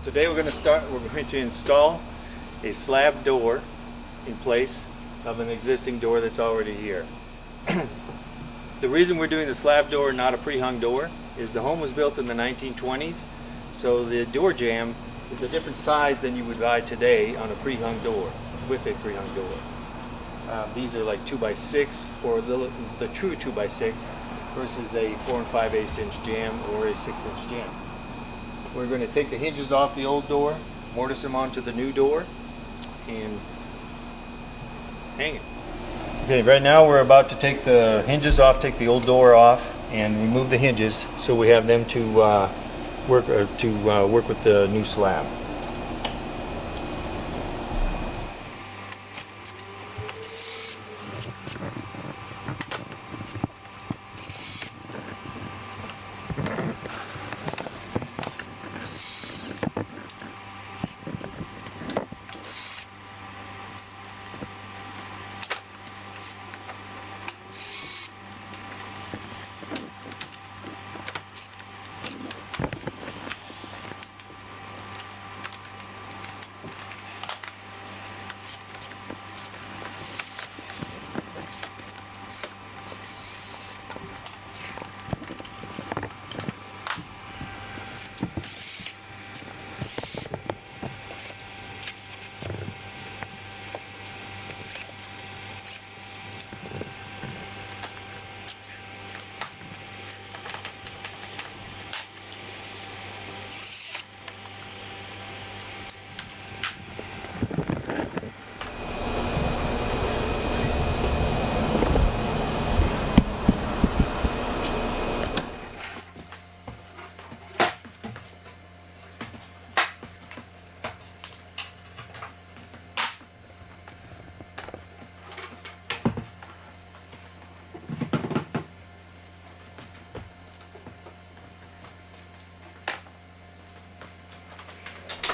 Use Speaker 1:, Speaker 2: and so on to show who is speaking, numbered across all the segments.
Speaker 1: Today we're going to install a slab door in place of an existing door that's already here. The reason we're doing the slab door, not a pre-hung door, is the home was built in the 1920s, so the door jamb is a different size than you would buy today on a pre-hung door, with a pre-hung door. These are like 2x6 or the true 2x6 versus a 4 5/8 inch jamb or a 6-inch jamb. We're going to take the hinges off the old door, mortise them onto the new door, and hang it. Okay, right now we're about to take the hinges off, take the old door off, and remove the hinges so we have them to work with the new slab.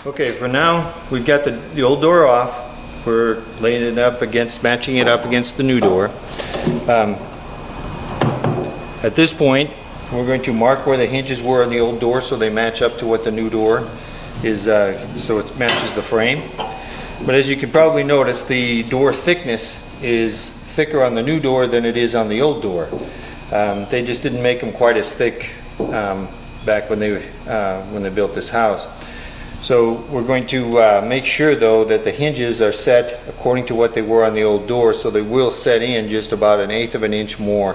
Speaker 1: Okay, for now we've got the old door off. We're laying it up against, matching it up against the new door. At this point, we're going to mark where the hinges were on the old door so they match up to what the new door is, so it matches the frame. But as you can probably notice, the door thickness is thicker on the new door than it is on the old door. They just didn't make them quite as thick back when they built this house. So we're going to make sure though that the hinges are set according to what they were on the old door, so they will set in just about 1/8 of an inch more,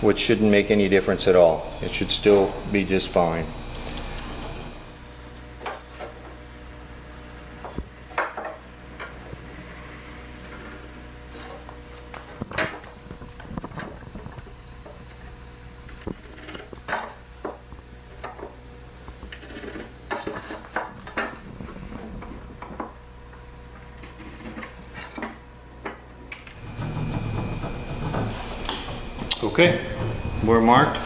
Speaker 1: which shouldn't make any difference at all. It should still be just fine. Okay, we're marked.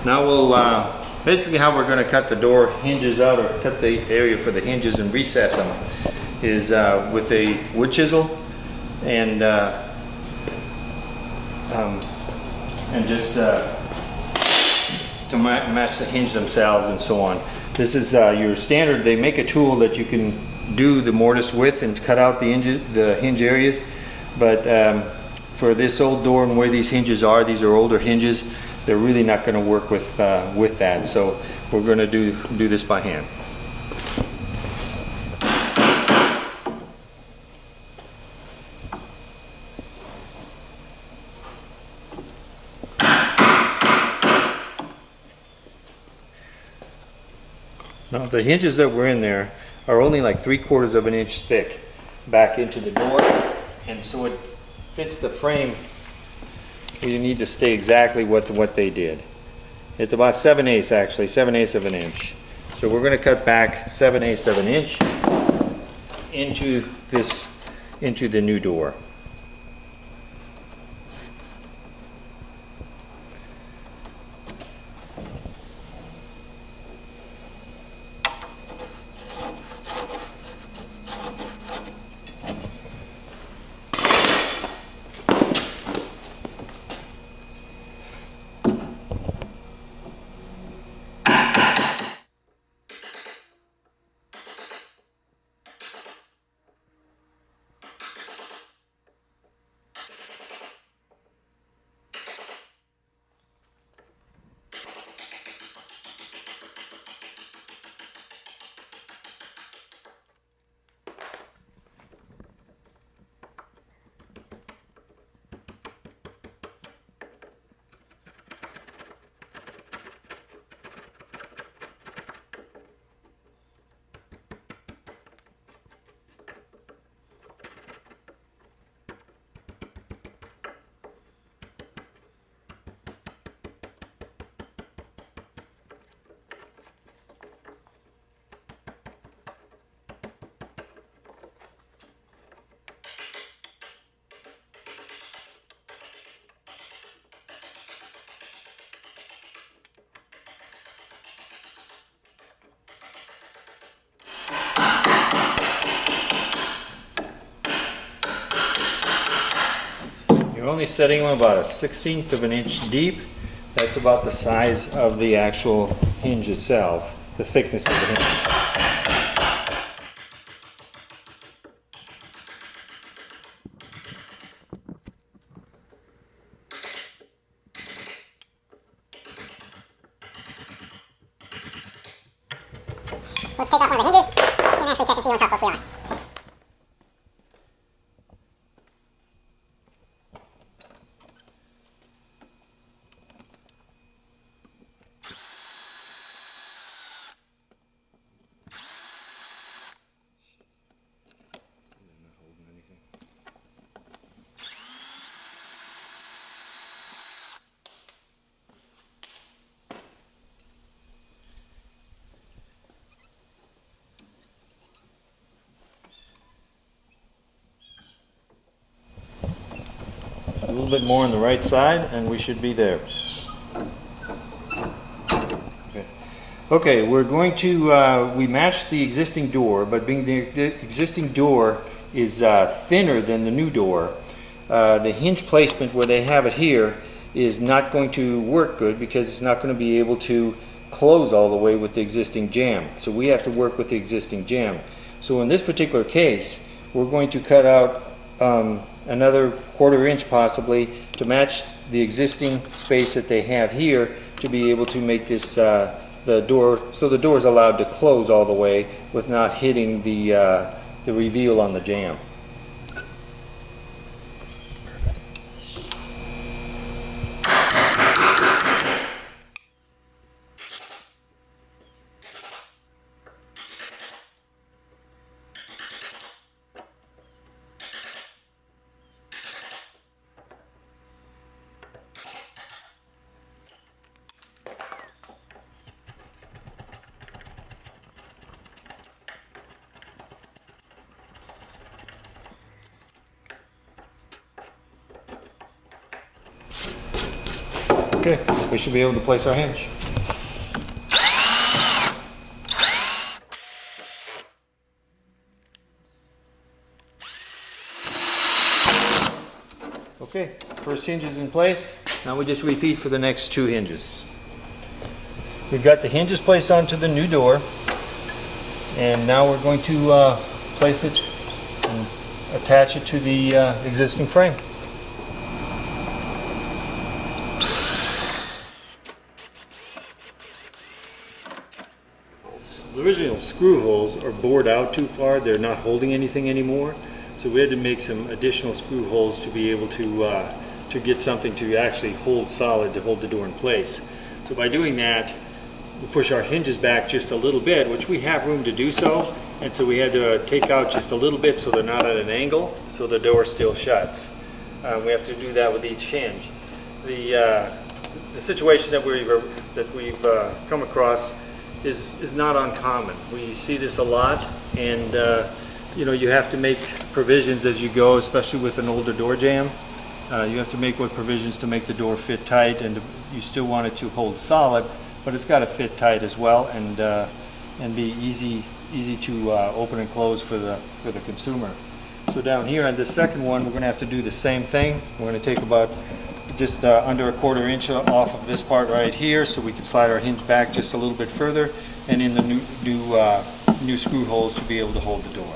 Speaker 1: Now we'll, basically how we're going to cut the door hinges out, or cut the area for the hinges and recess them, is with a wood chisel and just to match the hinge themselves and so on. This is your standard. They make a tool that you can do the mortise with and cut out the hinge areas, but for this old door and where these hinges are, these are older hinges, they're really not going to work with that. So we're going to do this by hand. Now the hinges that were in there are only like 3/4 of an inch thick back into the door, and so it fits the frame. You need to stay exactly what they did. It's about 7/8 actually, 7/8 of an inch. So we're going to cut back 7/8 of an inch into the new door. only setting them about 1/16 of an inch deep. That's about the size of the actual hinge itself, the thickness of the hinge.
Speaker 2: Let's take off one of the hinges and actually check and see how close we are.
Speaker 1: A little bit more on the right side and we should be there. Okay, we're going to, we matched the existing door, but being the existing door is thinner than the new door, the hinge placement where they have it here is not going to work good because it's not going to be able to close all the way with the existing jamb. So we have to work with the existing jamb. So in this particular case, we're going to cut out another 1/4 inch possibly to match the existing space that they have here to be able to make this the door, so the door is allowed to close all the way with not hitting the reveal on the jamb. Okay, we should be able to place our hinge. Okay, first hinge is in place. Now we just repeat for the next 2 hinges. We've got the hinges placed onto the new door, and now we're going to place it and attach it to the existing frame. The original screw holes are bored out too far. They're not holding anything anymore. So we had to make some additional screw holes to be able to get something to actually hold solid, to hold the door in place. So by doing that, we push our hinges back just a little bit, which we have room to do so. And so we had to take out just a little bit so they're not at an angle, so the door still shuts. We have to do that with each hinge. The situation that we've come across is not uncommon. We see this a lot, and you know, you have to make provisions as you go, especially with an older door jamb. You have to make what provisions to make the door fit tight, and you still want it to hold solid, but it's got to fit tight as well, and be easy to open and close for the consumer. So down here on the second one, we're going to have to do the same thing. We're going to take about just under a 1/4 inch off of this part right here, so we can slide our hinge back just a little bit further, and in the new screw holes to be able to hold the door.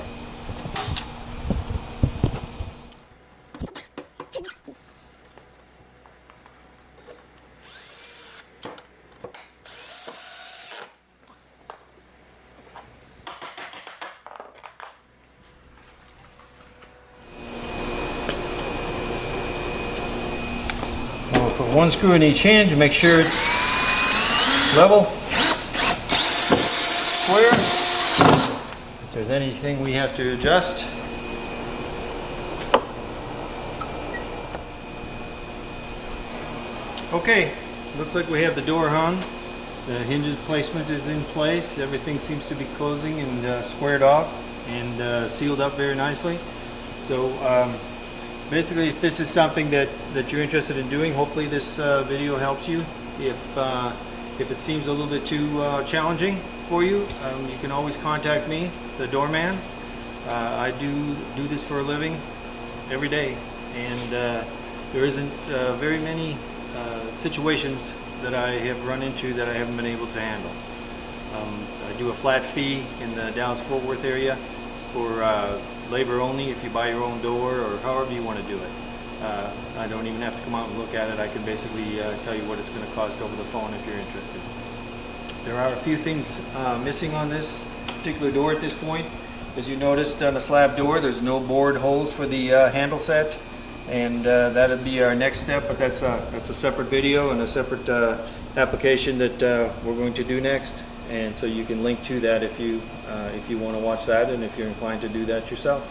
Speaker 1: Put one screw in each hinge, make sure it's level, square. If there's anything we have to adjust. Okay, looks like we have the door hung. The hinges placement is in place. Everything seems to be closing and squared off and sealed up very nicely. So basically, if this is something that you're interested in doing, hopefully this video helps you. If it seems a little bit too challenging for you, you can always contact me, the Doorman. I do this for a living every day, and There isn't very many situations that I have run into that I haven't been able to handle. I do a flat fee in the Dallas-Fort Worth area for labor only if you buy your own door or however you want to do it. I don't even have to come out and look at it. I can basically tell you what it's going to cost over the phone if you're interested. There are a few things missing on this particular door at this point. As you noticed on the slab door, there's no bored holes for the handle set, and that'll be our next step, but that's a separate video and a separate application that we're going to do next, and so you can link to that if you want to watch that and if you're inclined to do that yourself.